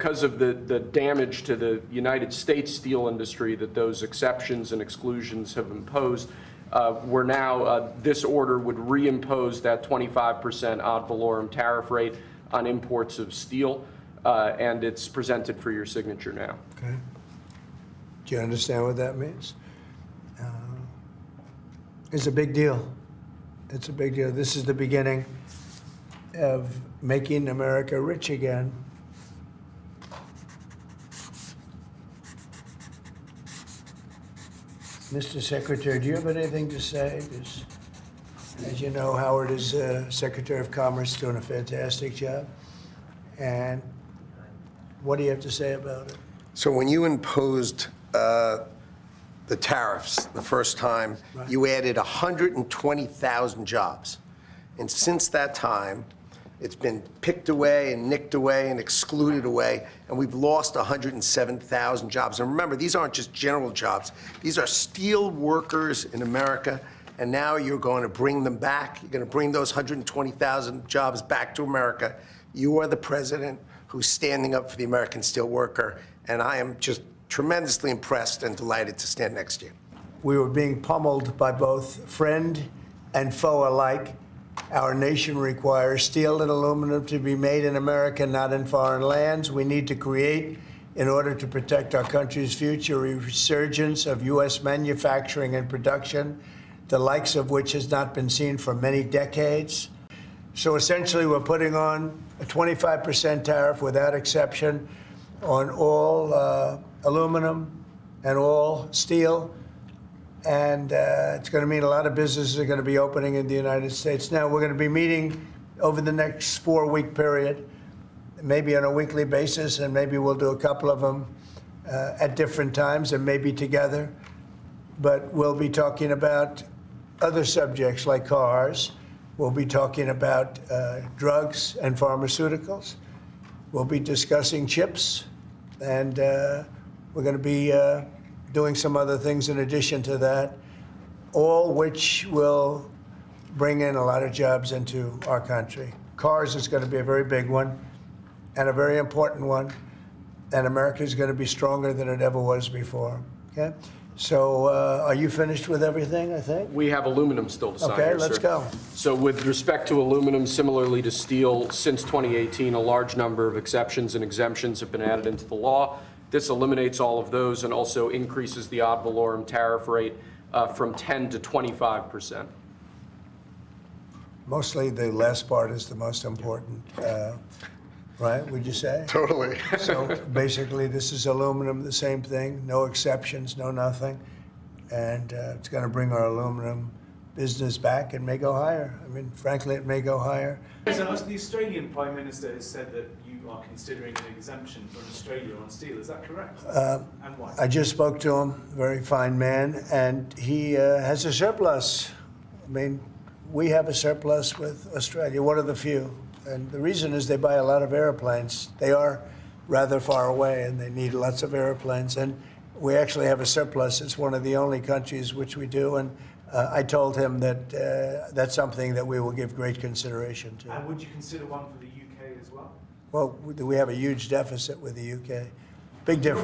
because of the damage to the United States steel industry that those exceptions and exclusions have imposed, we're now, this order would reimpose that 25% ad valorem tariff rate on imports of steel, and it's presented for your signature now. Okay. Do you understand what that means? It's a big deal. It's a big deal. This is the beginning of making America rich again. Mr. Secretary, do you have anything to say? Because, as you know, Howard is Secretary of Commerce, doing a fantastic job. And what do you have to say about it? So when you imposed the tariffs the first time, right, you added 120,000 jobs. And since that time, it's been picked away and nicked away and excluded away, and we've lost 107,000 jobs. And remember, these aren't just general jobs. These are steel workers in America, and now you're going to bring them back. You're going to bring those 120,000 jobs back to America. You are the president who's standing up for the American steel worker, and I am just tremendously impressed and delighted to stand next to you. We were being pummeled by both friend and foe alike. Our nation requires steel and aluminum to be made in America, not in foreign lands. We need to create, in order to protect our country's future, a resurgence of U.S. manufacturing and production, the likes of which has not been seen for many decades. So essentially, we're putting on a 25% tariff without exception on all aluminum and all steel. And it's going to mean a lot of businesses are going to be opening in the United States. Now, we're going to be meeting over the next 4-week period, maybe on a weekly basis, and maybe we'll do a couple of them at different times and maybe together. But we'll be talking about other subjects like cars. We'll be talking about drugs and pharmaceuticals. We'll be discussing chips, and we're going to be doing some other things in addition to that, all which will bring in a lot of jobs into our country. Cars is going to be a very big one and a very important one, and America is going to be stronger than it ever was before. Okay? So are you finished with everything, I think? We have aluminum still to sign Okay, here, let's sir. go. So with respect to aluminum, similarly to steel, since 2018, a large number of exceptions and exemptions have been added into the law. This eliminates all of those and also increases the ad valorem tariff rate from 10 to 25%. Mostly the last part is the most important, right, would you say? Totally. So basically, this is aluminum, the same thing, no exceptions, no nothing. And it's going to bring our aluminum business back and may go higher. I mean, frankly, it may go higher. So the Australian Prime Minister has said that you are considering an exemption for Australia on steel. Is that correct? And why? I just spoke to him, very fine man, and he has a surplus. I mean, we have a surplus with Australia, one of the few. And the reason is they buy a lot of airplanes. They are rather far away, and they need lots of airplanes. And we actually have a surplus. It's one of the only countries which we do. And I told him that that's something that we will give great consideration to. And would you consider one for the UK as well? Well, we have a huge deficit with the UK. Big difference.